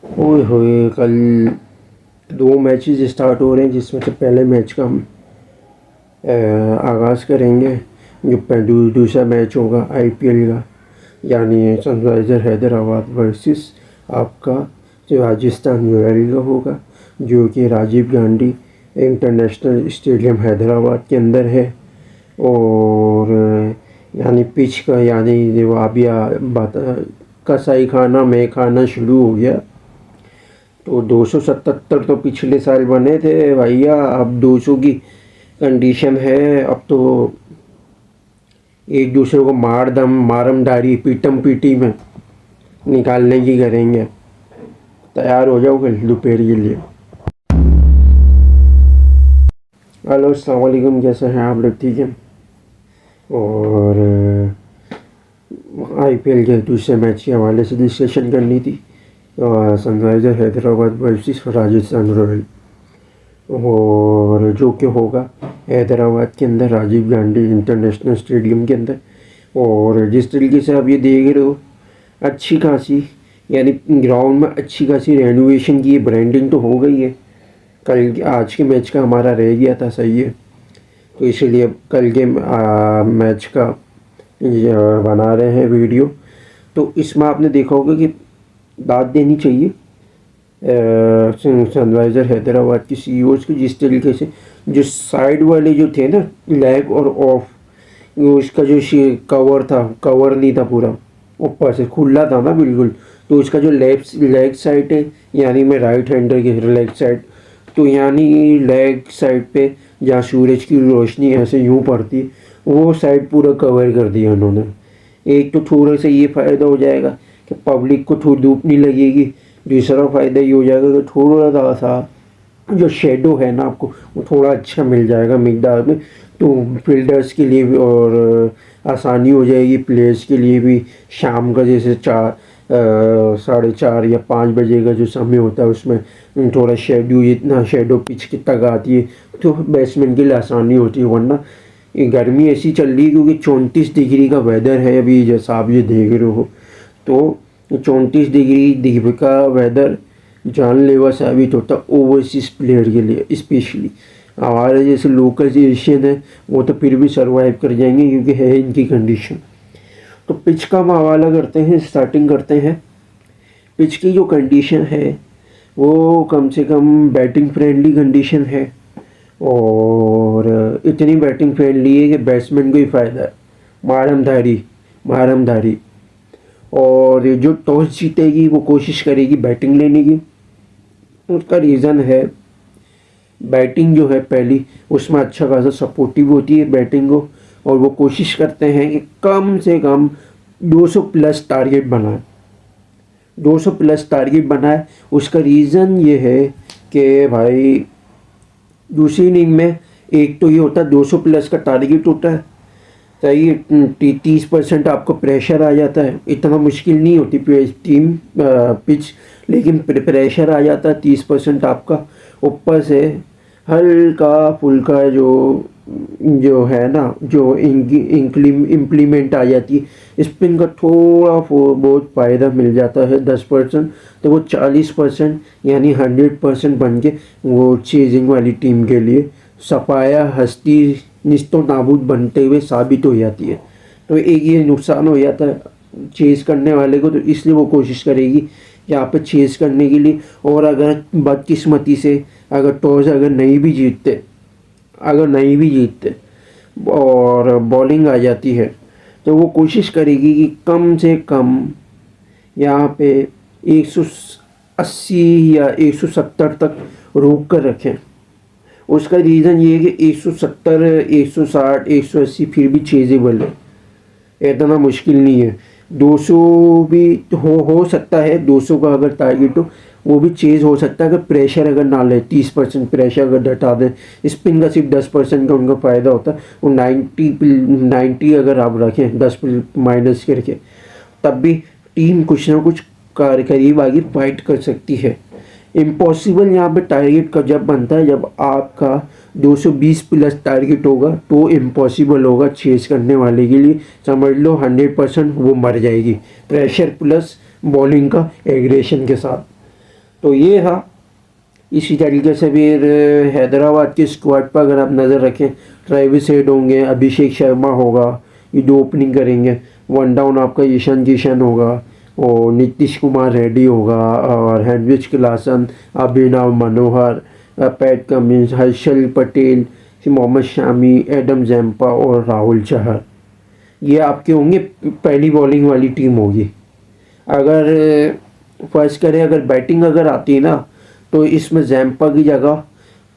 ओए होए, कल 2 मैचेस स्टार्ट हो रहे हैं, जिसमें से पहले मैच का हम आगाज़ करेंगे। जो दूसरा मैच होगा आईपीएल का, यानी सनराइज़र हैदराबाद वर्सेस आपका जो राजस्थान रॉयल का होगा, जो कि राजीव गांधी इंटरनेशनल स्टेडियम हैदराबाद के अंदर है। और यानी पिच का, यानी जो आप या कसाई खाना मैं खाना शुरू हो गया। तो 277 तो पिछले साल बने थे भैया, अब 200 की कंडीशन है। अब तो एक दूसरे को मारमदारी पीटम पीटी में निकालने की करेंगे। तैयार हो जाओ कल दोपहर के लिए। हेलो, अस्सलाम वालेकुम, कैसे हैं आप लोग? ठीक हैं। और आईपीएल के दूसरे मैच के हवाले से डिस्कशन करनी थी। Sunriser Hyderabad versus Rajasthan royal, और जो कि होगा हैदराबाद के अंदर राजीव गांधी इंटरनेशनल स्टेडियम के अंदर। और जिस तरीके से आप ये देख रहे हो, अच्छी खासी, यानी ग्राउंड में अच्छी खासी रेनोवेशन की, ब्रांडिंग तो हो गई है। कल आज के मैच का हमारा रह गया था, सही है। तो इसीलिए कल के मैच का बना रहे हैं वीडियो। तो इसमें आपने देखा होगा कि दाद देनी चाहिए सनराइज़र हैदराबाद की सीईओज़ की, जिस तरीके से जो साइड वाले जो थे ना, लेग और ऑफ, उसका जो कवर था, कवर नहीं था पूरा, ऊपर से खुला था ना बिल्कुल। तो उसका जो लेग साइड है, यानी मैं राइट हैंडर की लेग साइड, तो यानी लेग साइड पे जहाँ सूरज की रोशनी ऐसे यूँ पड़ती है, वो साइड पूरा कवर कर दिया उन्होंने। एक तो थोड़ा सा ये फ़ायदा हो जाएगा कि पब्लिक को थोड़ी धूप नहीं लगेगी। दूसरा फ़ायदा ये हो जाएगा कि थोड़ा सा जो शेडो है ना आपको, वो थोड़ा अच्छा मिल जाएगा मिकदार में। तो फील्डर्स के लिए भी और आसानी हो जाएगी, प्लेयर्स के लिए भी। शाम का जैसे 4, 4:30 या 5 बजे का जो समय होता है, उसमें थोड़ा शेडो, इतना शेडो पिच की तक आती है, तो बैट्समैन के लिए आसानी होती है। वरना ये गर्मी ऐसी चल रही है क्योंकि 34 डिग्री का वेदर है अभी, जैसा आप ये देख रहे हो। तो 34 डिग्री का वेदर जानलेवा साबित होता ओवरसीज़ प्लेयर के लिए। स्पेशली हमारे जैसे लोकल एशियन है, वो तो फिर भी सरवाइव कर जाएंगे क्योंकि है इनकी कंडीशन। तो पिच का हम हवाला करते हैं, स्टार्टिंग करते हैं। पिच की जो कंडीशन है वो कम से कम बैटिंग फ्रेंडली कंडीशन है, और इतनी बैटिंग फ्रेंडली है कि बैट्समैन को ही फ़ायदा है। मारमधारी मारमधारी। और जो टॉस जीतेगी वो कोशिश करेगी बैटिंग लेने की। उसका रीज़न है, बैटिंग जो है पहली, उसमें अच्छा खासा सपोर्टिव होती है बैटिंग को, और वो कोशिश करते हैं कि कम से कम 200 प्लस टारगेट बनाए। 200 प्लस टारगेट बनाए। उसका रीज़न ये है कि भाई दूसरी इनिंग में एक तो ये होता है 200 प्लस का टारगेट होता है, सही। 30% आपको प्रेशर आ जाता है। इतना मुश्किल नहीं होती टीम पिच, लेकिन प्रेशर आ जाता है 30% आपका। ऊपर से हल्का फुल्का जो जो है ना, जो इम्प्लीमेंट आ जाती है, स्पिन का थोड़ा बहुत फ़ायदा मिल जाता है 10%। तो वो 40%, यानी 100% बन के वो चेजिंग वाली टीम के लिए सफाया हस्ती निस्तो नाबूद बनते हुए साबित हो जाती है। तो एक ये नुकसान हो जाता है चेज़ करने वाले को। तो इसलिए वो कोशिश करेगी यहाँ पे चेज़ करने के लिए। और अगर बदकिस्मती से अगर टॉस अगर नहीं भी जीतते और बॉलिंग आ जाती है, तो वो कोशिश करेगी कि कम से कम यहाँ पे 180 या 170 तक रोक कर रखें। उसका रीज़न ये है कि 170, 160, 180 फिर भी चेजेबल है, इतना मुश्किल नहीं है। 200 भी हो सकता है, 200 का अगर टारगेट हो वो भी चेज़ हो सकता है अगर प्रेशर अगर ना ले। 30% प्रेशर अगर हटा दें, स्पिन का सिर्फ 10% का उनका फ़ायदा होता है। वो 90 अगर आप रखें 10 माइनस करके, तब भी टीम कुछ ना कुछ करीब आगे फाइट कर सकती है। इम्पॉसिबल यहाँ पे टारगेट का जब बनता है, जब आपका 220 प्लस टारगेट होगा, तो इम्पॉसिबल होगा चेस करने वाले के लिए। समझ लो 100% वो मर जाएगी प्रेशर प्लस बॉलिंग का एग्रेशन के साथ। तो ये था। इसी तरीके से फिर हैदराबाद के स्क्वाड पर अगर आप नज़र रखें, ट्रेविस हेड होंगे, अभिषेक शर्मा होगा, ये दो ओपनिंग करेंगे। वन डाउन आपका ईशान किशन होगा और नीतीश कुमार रेड्डी होगा और Heinrich Klaasen, Abhinav Manohar, Pat Cummins, Harshal Patel, Mohammed Shami, Adam Zampa और राहुल चहर। ये आपके होंगे, पहली बॉलिंग वाली टीम होगी। अगर फर्स्ट करें, अगर बैटिंग अगर आती है ना, तो इसमें जैम्पा की जगह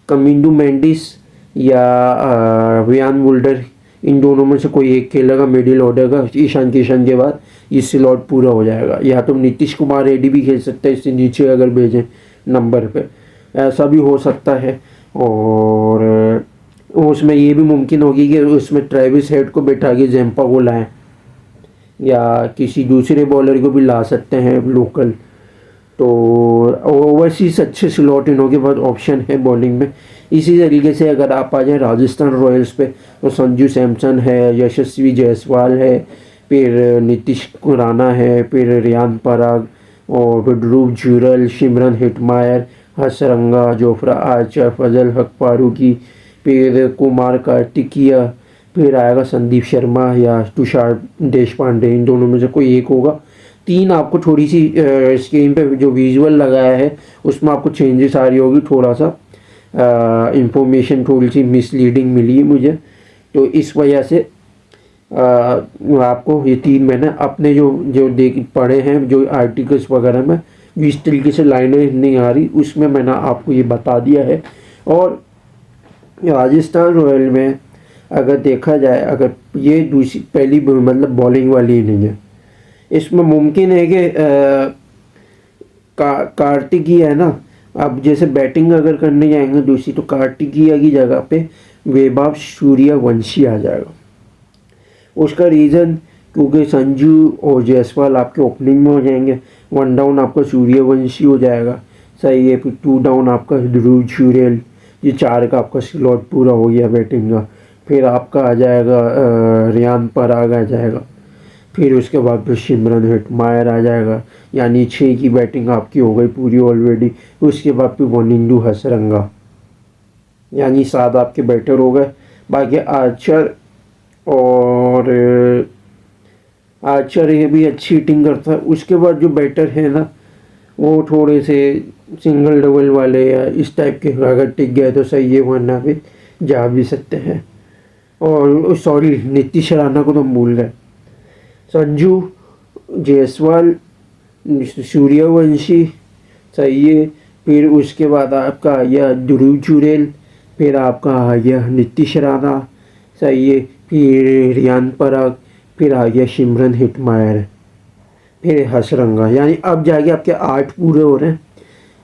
कमिंदू मेंडिस या रियान वुल्डर, इन दोनों में से कोई एक खेलेगा मिडिल ऑर्डर का। ईशान किशन के बाद ये स्लॉट पूरा हो जाएगा। या तो नीतीश कुमार रेड्डी भी खेल सकता है इससे नीचे अगर भेजें नंबर पे, ऐसा भी हो सकता है। और उसमें ये भी मुमकिन होगी कि उसमें ट्रेविस हेड को बैठा के जैम्पा को लाएं या किसी दूसरे बॉलर को भी ला सकते हैं लोकल। तो ओवरसीज अच्छे स्लॉट इनों के पास ऑप्शन है बॉलिंग में। इसी तरीके से अगर आप आ जाएँ राजस्थान रॉयल्स पे, तो संजू सैमसन है, यशस्वी जायसवाल है, फिर नीतीश राणा है, फिर रियान पराग और फिर Dhruv Jurel, Shimron Hetmyer, Hasaranga, Jofra Archer, Fazalhaq Farooqi, फिर कुमार कार्तिकिया, फिर आएगा संदीप शर्मा या तुषार देशपांडे, इन दोनों में से कोई एक होगा। तीन आपको थोड़ी सी स्क्रीन पे जो विजुअल लगाया है उसमें आपको चेंजेस आ रही होगी, थोड़ा सा इंफॉर्मेशन थोड़ी सी मिसलीडिंग मिली है मुझे, तो इस वजह से आपको ये तीन मैंने अपने जो जो देख पढ़े हैं जो आर्टिकल्स वगैरह में जिस तरीके से लाइनें नहीं आ रही उसमें मैंने आपको ये बता दिया है। और राजस्थान रॉयल में अगर देखा जाए, अगर ये दूसरी पहली मतलब बॉलिंग वाली इनिंग है, इसमें मुमकिन है कि कार्तिकीय है ना, अब जैसे बैटिंग अगर करने जाएंगे दूसरी, तो कार्तिकीय की जगह पे वैभव सूर्यवंशी आ जाएगा। उसका रीज़न क्योंकि संजू और जायसवाल आपके ओपनिंग में हो जाएंगे, वन डाउन आपका सूर्यवंशी हो जाएगा, सही है। फिर टू डाउन आपका ध्रुव जुरैल, ये चार का आपका स्लॉट पूरा हो गया बैटिंग का। फिर आपका आ जाएगा रियान पराग आ जाएगा, फिर उसके बाद फिर सिमरन हेटमायर आ जाएगा, यानी 6 की बैटिंग आपकी हो गई पूरी ऑलरेडी। उसके बाद फिर वनिंदु हसरंगा, यानी 7 आपके बैटर हो गए। बाकी आर्चर और आर्चर ये भी अच्छी हिटिंग करता है। उसके बाद जो बैटर है ना वो थोड़े से सिंगल डबल वाले या इस टाइप के, अगर टिक गए तो सही है, वरना भी जा भी सकते हैं। और सॉरी, नीतीश राणा को तो हम भूल गए। संजू, जायसवाल, सूर्यवंशी, सही है। फिर उसके बाद आपका आ गया ध्रुव जुरैल, फिर आपका आ गया नीतीश राणा, सही है। फिर रियान पराग, फिर आ गया सिमरन हेटमायर, फिर हसरंगा, यानी अब जाके आपके 8 पूरे हो रहे हैं।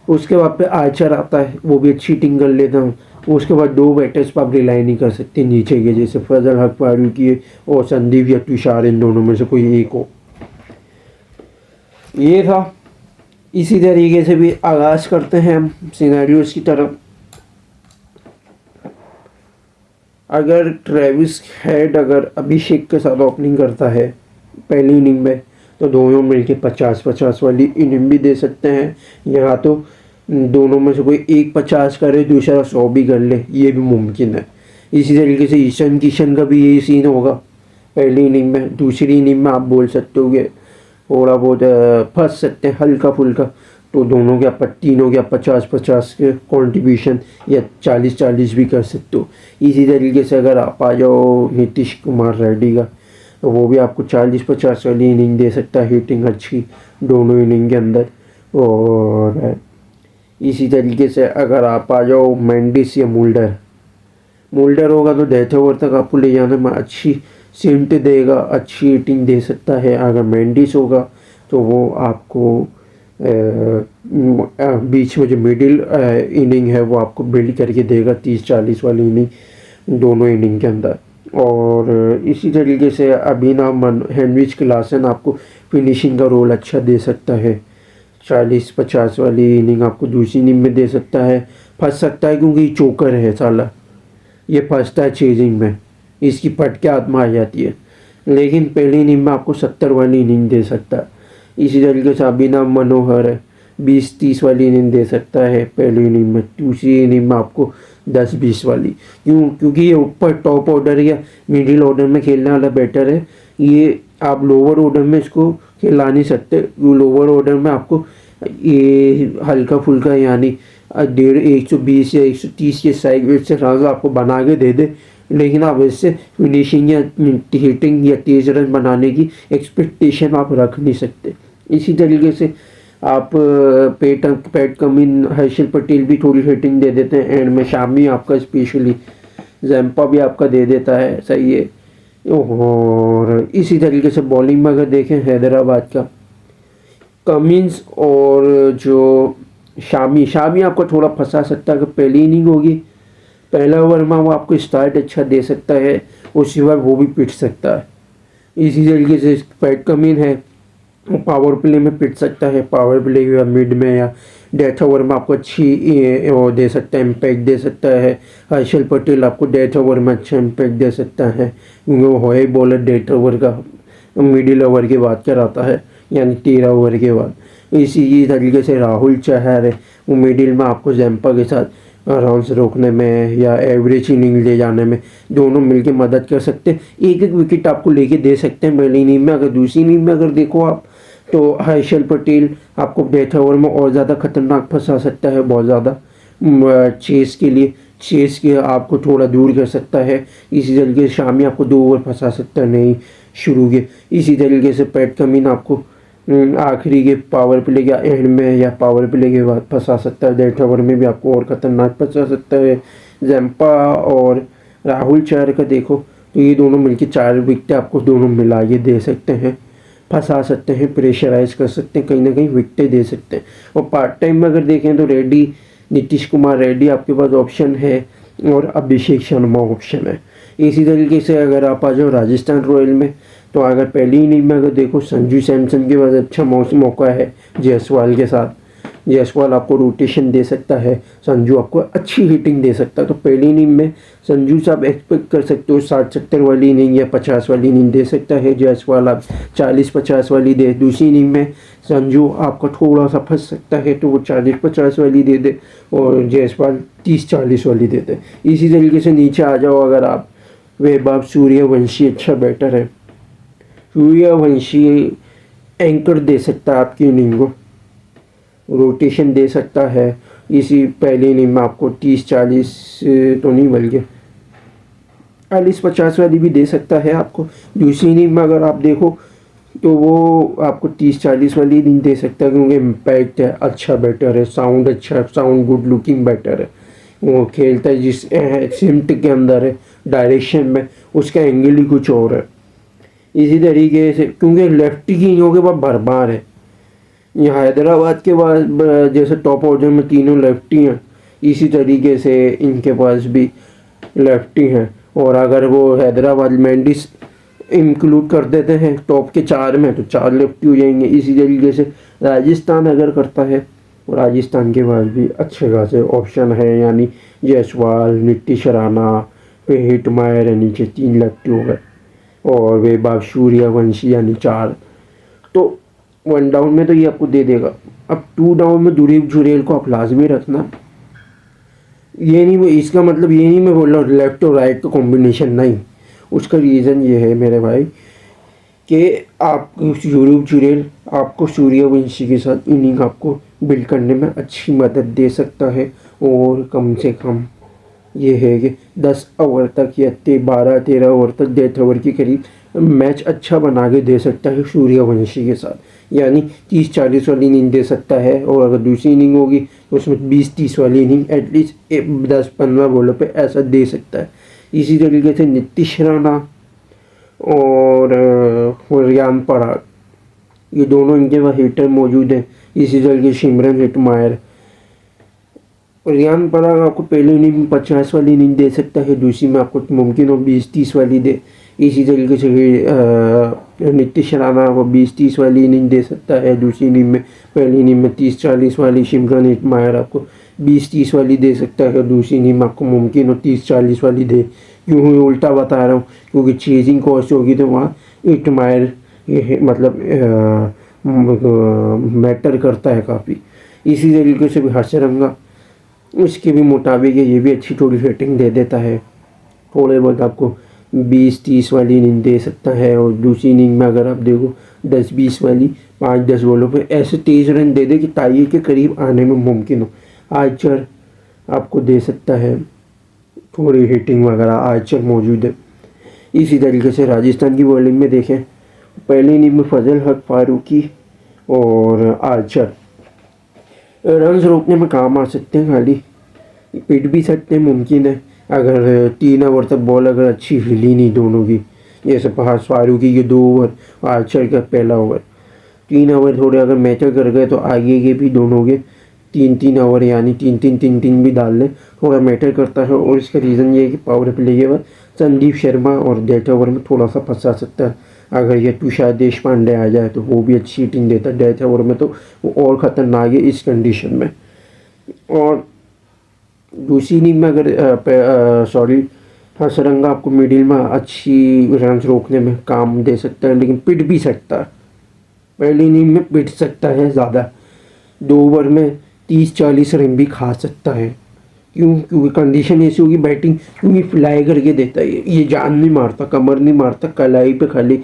उसके बाद पे आर्चर आता है, वो भी अच्छी टिंग कर लेता हूँ। उसके बाद 2 बैटर्स पर आप रिलाई नहीं कर सकते नीचे के, जैसे फजल हक फारूकी और संदीप या तुषार, इन दोनों में से कोई एक हो। ये था। इसी तरीके से भी आगाज़ करते हैं हम सिनेरियोस की तरफ। अगर ट्रेविस हेड अगर अभिषेक के साथ ओपनिंग करता है पहली इनिंग में, तो दोनों मिलके 50-50 वाली इनिंग भी दे सकते हैं, या तो दोनों में से कोई एक 50 करे दूसरा 100 भी कर ले, ये भी मुमकिन है। इसी तरीके से ईशान किशन का भी यही सीन होगा पहली इनिंग में। दूसरी इनिंग में आप बोल सकते हो कि थोड़ा बहुत फंस सकते हैं हल्का फुल्का, तो दोनों के आप तीनों के 50-50 के कॉन्ट्रीब्यूशन या 40-40 भी कर सकते हो। इसी तरीके से अगर आप आ जाओ नीतीश कुमार रेड्डी का, तो वो भी आपको 40-50 वाली इनिंग दे सकता है, हिटिंग अच्छी दोनों इनिंग के अंदर। और इसी तरीके से अगर आप आ जाओ मेंडिस या मुल्डर होगा तो डेथ ओवर तक आपको ले जाने में अच्छी सेंट देगा, अच्छी हिटिंग दे सकता है। अगर मेंडिस होगा तो वो आपको बीच में जो मिडिल इनिंग है वो आपको बिल्ड करके देगा 30-40 वाली इनिंग दोनों इनिंग के अंदर। और इसी तरीके से अभिनव हेनरिच क्लासन आपको फिनिशिंग का रोल अच्छा दे सकता है, 40-50 वाली इनिंग आपको दूसरी इनिंग में दे सकता है। फंस सकता है क्योंकि चोकर है साला, ये फंसता है चेजिंग में, इसकी पट के आत्मा आ जाती है, लेकिन पहली इनिंग में आपको 70 वाली इनिंग दे सकता है। इसी तरीके से अभिनव मनोहर है 20-30 वाली इनिंग दे सकता है पहली इनिंग में, दूसरी इनिंग में आपको 10-20 वाली। क्योंकि ये ऊपर टॉप ऑर्डर या मिडिल ऑर्डर में खेलने वाला बैटर है, ये आप लोअर ऑर्डर में इसको खिला नहीं सकते। लोअर ऑर्डर में आपको ये हल्का फुल्का यानी 120 या 130 के स्ट्राइक से रन आपको बना के दे दे, लेकिन आप इससे फिनिशिंग या हिटिंग या तेज रन बनाने की एक्सपेक्टेशन आप रख नहीं सकते। इसी तरीके से आप पैट कमिंस, हर्षल पटेल भी थोड़ी हिटिंग दे देते हैं एंड में, शामी आपका स्पेशली जैम्पा भी आपका दे देता है, सही है। और इसी तरीके से बॉलिंग में अगर देखें हैदराबाद का कमिंस और जो शामी आपको थोड़ा फंसा सकता है कि पहली इनिंग होगी, पहला ओवर में वो आपको स्टार्ट अच्छा दे सकता है, उसी बार वो भी पिट सकता है। इसी तरीके से पैट कमिंस है, वो पावर प्ले में पिट सकता है, पावर प्ले या मिड में या डेथ ओवर में आपको अच्छी वो दे सकता है, इम्पैक्ट दे सकता है। हर्षल पटेल आपको डेथ ओवर में अच्छा इम्पैक्ट दे सकता है, क्योंकि वो है बॉलर डेथ ओवर का मिडिल ओवर के बाद कराता है, यानी 13 ओवर के बाद। इसी तरीके से राहुल चहर है, वो मिडिल में आपको जैम्पा के साथ रन्स रोकने में या एवरेज इनिंग ले जाने में दोनों मिलके मदद कर सकते हैं। एक एक विकेट आपको लेके दे सकते हैं पहली इनिंग में। अगर दूसरी इनिंग में अगर देखो आप, तो हर्षल पटेल आपको डेथ ओवर में और ज़्यादा खतरनाक फंसा सकता है, बहुत ज़्यादा चेस के आपको थोड़ा दूर कर सकता है। इसी तरीके से शामी आपको 2 ओवर फंसा सकता है नहीं शुरू के। इसी तरीके से पैट कमिंस आपको आखिरी के पावर प्ले या एंड में या पावर प्ले के बाद फंसा सकता है, डेथ ओवर में भी आपको और खतरनाक फंसा सकता है। जैम्पा और राहुल चहर का देखो तो ये दोनों मिलकर 4 विकेट आपको दोनों मिला के दे सकते हैं, फंसा सकते हैं, प्रेशराइज कर सकते हैं, कहीं ना कहीं विकेटें दे सकते हैं। और पार्ट टाइम में अगर देखें तो रेड्डी, नीतीश कुमार रेड्डी आपके पास ऑप्शन है और अभिषेक शर्मा ऑप्शन है। इसी तरीके से अगर आप आ जाओ राजस्थान रॉयल में, तो अगर पहली इनिंग में अगर देखो संजू सैमसन के पास अच्छा मौका है जायसवाल के साथ, जायसवाल आपको रोटेशन दे सकता है, संजू आपको अच्छी हिटिंग दे सकता है। तो पहली इनिंग में संजू से आप एक्सपेक्ट कर सकते हो 60-70 वाली इनिंग या 50 वाली इनिंग दे सकता है, जायसवाल आप 40-50 वाली दे। दूसरी इनिंग में संजू आपका थोड़ा सा फंस सकता है तो वो 40-50 वाली दे दे और जायसवाल 30-40 वाली दे दे। इसी तरीके से नीचे आ जाओ अगर आप, वैभव सूर्यवंशी अच्छा बैटर है, सूर्यवंशी एंकर दे सकता है आपकी इनिंग को, रोटेशन दे सकता है। इसी पहली इनिंग में आपको 30-40 तो नहीं बल्कि 40-50 वाली भी दे सकता है आपको। दूसरी इनिंग में अगर आप देखो तो वो आपको 30-40 वाली इनिंग दे सकता है, क्योंकि इम्पैक्ट है, अच्छा बैटर है, साउंड गुड लुकिंग बैटर है, वो खेलता है जिस सिम्ट के अंदर है, डायरेक्शन में उसका एंगल ही कुछ और है। इसी तरीके से क्योंकि लेफ्टी की इनिंगों के बाद भरमार है, यहाँ हैदराबाद के पास जैसे टॉप ऑर्डर में तीनों लेफ्टी हैं, इसी तरीके से इनके पास भी लेफ्टी हैं। और अगर वो हैदराबाद मेंडिस इंक्लूड कर देते हैं टॉप के 4 में तो 4 लेफ्टी हो जाएंगे। इसी तरीके से राजस्थान अगर करता है, राजस्थान के पास भी अच्छे खासे ऑप्शन है, यानी जायसवाल, नीतीश राणा, फिर हिटमायर है, नीचे 3 लेफ्टी हो गए और वैभव सूर्यवंशी यानी 4। तो 1 डाउन में तो ये आपको दे देगा। अब 2 डाउन में दुरीप जुरेल को आप लाजमी रखना। ये नहीं, इसका मतलब ये नहीं मैं बोल रहा हूँ लेफ्ट और राइट का कॉम्बिनेशन नहीं। उसका रीज़न ये है मेरे भाई कि आप दुरीप जुरेल आपको सूर्यवंशी के साथ इनिंग आपको बिल्ड करने में अच्छी मदद दे सकता है। और कम से कम ये है कि 10 ओवर तक या 12-13 ओवर तक, डेथ ओवर के करीब मैच अच्छा बना के दे सकता है सूर्यवंशी के साथ, यानी 30-40 वाली इनिंग दे सकता है। और अगर दूसरी इनिंग होगी तो उसमें 20-30 वाली इनिंग एटलीस्ट 10-15 बॉलों पे ऐसा दे सकता है। इसी तरीके से नीतीश राणा और रियान पराग, ये दोनों इनके पास हिटर मौजूद हैं। इसी तरीके सिमरन हिटमायर, रियान पराग आपको पहली इनिंग में 50 वाली इनिंग दे सकता है, दूसरी में आपको मुमकिन हो 20-30 वाली दे। इसी तरीके से नीतीश राणा को 20-30 वाली इनिंग दे सकता है दूसरी इनिंग में, पहली इनिंग में 30-40 वाली। सिमरन हिटमायर आपको 20-30 वाली दे सकता है, दूसरी इनिंग में आपको मुमकिन हो 30-40 वाली दे। यूँ ही उल्टा बता रहा हूँ क्योंकि चेजिंग कॉस्ट होगी तो वहाँ हिटमायर मतलब मैटर करता है काफ़ी। इसी तरीके से भी हसरंगा उसके भी मुताबिक ये भी अच्छी थोड़ी रेटिंग दे देता है। थोड़े बहुत आपको 20-30 वाली इनिंग दे सकता है, और दूसरी इनिंग में अगर आप देखो 10-20 वाली 5-10 बॉलों पे ऐसे 23 रन दे दे कि टाई के करीब आने में मुमकिन हो। आर्चर आपको दे सकता है, थोड़ी हिटिंग वगैरह आर्चर मौजूद है। इसी तरीके से राजस्थान की बॉलिंग में देखें, पहली इनिंग में फजल हक, फारूकी और आर्चर रन्स रोकने में काम आ सकते हैं, खाली पिट भी सकते हैं मुमकिन है अगर 3 ओवर तक बॉल अगर अच्छी हिली नहीं दोनों की। जैसे फारूकी के 2 ओवर, आर्चर का पहला ओवर, 3 ओवर थोड़े अगर मैटर कर गए तो आगे के भी दोनों के 3-3 ओवर यानी 3-3 भी डाल लें, थोड़ा मैटर करता है। और इसका रीज़न ये है कि पावर प्ले के बाद संदीप शर्मा और डेथ ओवर में थोड़ा सा फंसा सकता है। अगर ये तुषार देशपांडे आ जाए तो वो भी अच्छी हिटिंग देता है डेथ ओवर में, तो वो और ख़तरनाक है इस कंडीशन में। और दूसरी इनिंग में अगर हसरंगा आपको मिडिल में अच्छी रन रोकने में काम दे सकता है, लेकिन पिट भी सकता है। पहली इनिंग में पिट सकता है ज़्यादा, 2 ओवर में 30-40 रन भी खा सकता है। क्योंकि कंडीशन ऐसी होगी बैटिंग, क्योंकि फ्लाई करके देता है, ये जान नहीं मारता, कमर नहीं मारता, कलाई पे खाली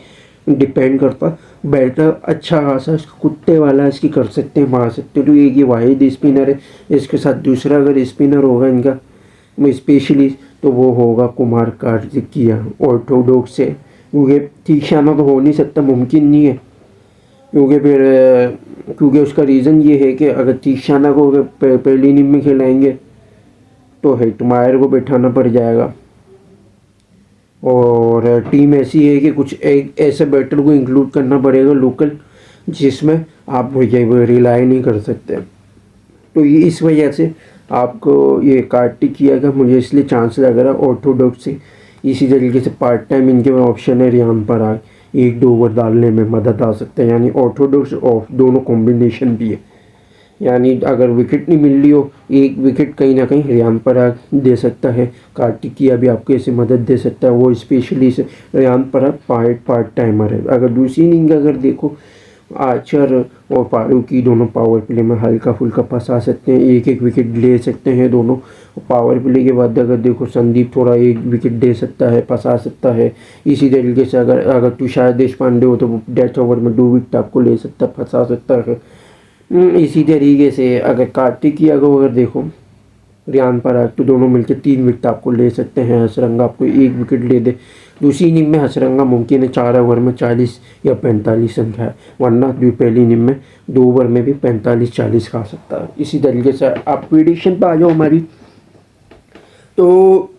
डिपेंड करता। बैटर अच्छा खासा इसका कुत्ते वाला इसकी कर सकते हैं, मार सकते हैं। तो एक ये वाहिद स्पिनर है, इसके साथ दूसरा अगर स्पिनर होगा इनका स्पेशली तो वो होगा कुमार कार्तिकिया ऑर्थोडॉक्स से, क्योंकि तीक्षाना तो हो नहीं सकता, मुमकिन नहीं है। क्योंकि उसका रीज़न ये है कि अगर तीक्षाना को पहली इनिंग में खिलाएंगे तो हेटमायर को बैठाना पड़ जाएगा, और टीम ऐसी है कि कुछ एक ऐसे बैटर को इंक्लूड करना पड़ेगा लोकल, जिसमें आप रिलाई नहीं कर सकते। तो ये इस वजह से आपको ये कार्तिकिया का मुझे इसलिए चांस लग रहा है ऑर्थोडॉक्स से। इसी तरीके से पार्ट टाइम इनके में ऑप्शन है रियान पराग, 1-2 ओवर डालने में मदद आ सकता है, यानी ऑर्थोडॉक्स ऑफ दोनों कॉम्बिनेशन भी है। यानी अगर विकेट नहीं मिल रही हो, एक विकेट कहीं ना कहीं रियान पराग दे सकता है, कार्तिकिया भी आपको ऐसे मदद दे सकता है, वो स्पेशली से रियान पराग पार्ट टाइमर है। अगर दूसरी इनिंग अगर देखो, आर्चर और फारूकी दोनों पावर प्ले में हल्का फुल्का फंसा सकते हैं, एक एक विकेट ले सकते हैं दोनों। पावर प्ले के बाद अगर देखो संदीप थोड़ा एक विकेट दे सकता है, फंसा सकता है। इसी तरीके से अगर तुषार देशपांडे हो तो वो डेथ ओवर में 2 विकेट आपको ले सकता है, फंसा सकता है। इसी तरीके से अगर कार्तिकिया को अगर देखो रियान पराग, तो दोनों मिलकर 3 विकेट आपको ले सकते हैं। हसरंगा आपको 1 विकेट ले दे। दूसरी इनिंग में हसरंगा मुमकिन है 4 ओवर में 40 या 45 रन खाए, वरना पहली इनिंग में 2 ओवर में भी 45-40 खा सकता है। इसी तरीके से आप प्रेडिक्शन पर आ जाओ हमारी। तो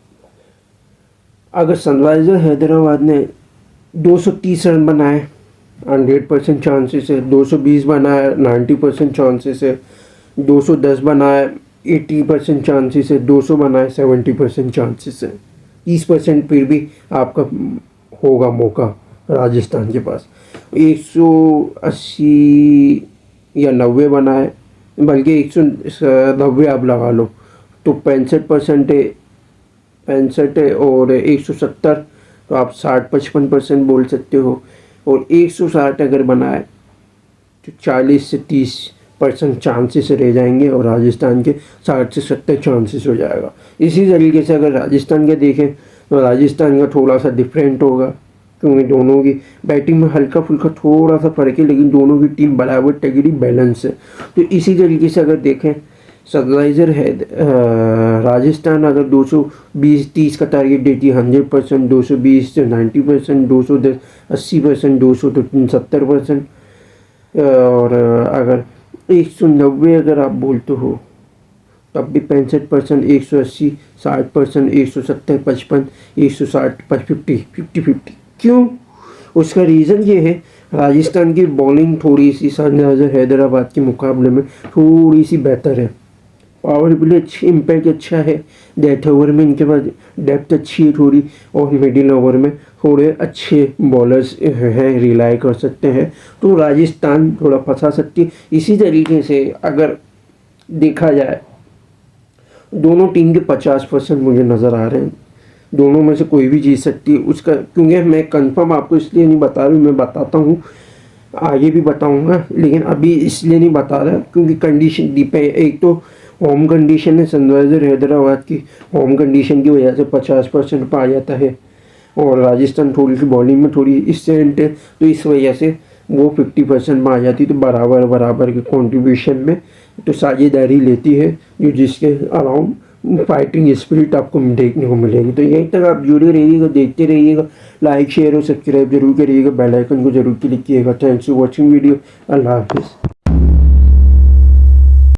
अगर सनराइजर हैदराबाद ने 230 रन बनाए 100% चांसेस है, 220 बनाया 90% चांसेस है, 210 बनाया 80% चांसेस है, 200 बनाए 70% चांसेस है, 30% फिर भी आपका होगा मौका राजस्थान के पास। 180 या 90 बनाए, बल्कि 190 आप लगा लो तो 65% है, 65 है, और 170 तो आप 60-55% बोल सकते हो। और 160 अगर बनाए तो 40 से 30% चांसेस रह जाएंगे, और राजस्थान के 60 से 70 चांसेस हो जाएगा। इसी तरीके से अगर राजस्थान का देखें तो राजस्थान का थोड़ा सा डिफरेंट होगा, क्योंकि दोनों की बैटिंग में हल्का फुल्का थोड़ा सा फ़र्क है, लेकिन दोनों की टीम बराबर तगड़ी बैलेंस है। तो इसी तरीके से अगर देखें सनराइजर है राजस्थान अगर 220-30 का टारगेट देती है 100%, 220 से 90%, 210 80%, 200 तो 70%, और अगर 190 अगर आप बोलते हो तब भी 65%, 180 60%, 170 55, 160 50-50। क्यों? उसका रीज़न ये है राजस्थान की बॉलिंग थोड़ी सी सनराइजर हैदराबाद के मुकाबले में थोड़ी सी बेहतर है। पावर प्ले अच्छी, इम्पैक्ट अच्छा है, डेथ ओवर में इनके पास डेप्थ अच्छी है थोड़ी, और मिडिल ओवर में थोड़े अच्छे बॉलर्स हैं, रिलाई कर सकते हैं। तो राजस्थान थोड़ा फंसा सकती है। इसी तरीके से अगर देखा जाए दोनों टीम के 50% मुझे नज़र आ रहे हैं, दोनों में से कोई भी जीत सकती है उसका। क्योंकि मैं कंफर्म आपको इसलिए नहीं बता रहा हूँ, मैं बताता हूँ आगे भी बताऊंगा, लेकिन अभी इसलिए नहीं बता रहा क्योंकि कंडीशन एक तो होम कंडीशन है सनराइजर हैदराबाद की, होम कंडीशन की वजह से 50% पा जाता है और राजस्थान थोड़ी सी बॉलिंग में थोड़ी स्ट्रेंथ है, तो इस वजह से वो 50% में आ जाती, तो बराबर बराबर के कंट्रीब्यूशन में तो साझेदारी लेती है, जो जिसके अराउंड फाइटिंग स्पिरिट आपको देखने को मिलेगी। तो यहीं तक आप जुड़े रहिएगा, देखते रहिएगा, लाइक शेयर और सब्सक्राइब जरूर करिएगा, बेल आइकन को जरूर क्लिक कीजिएगा। Thanks for watching video. अल्लाह हाफिज़।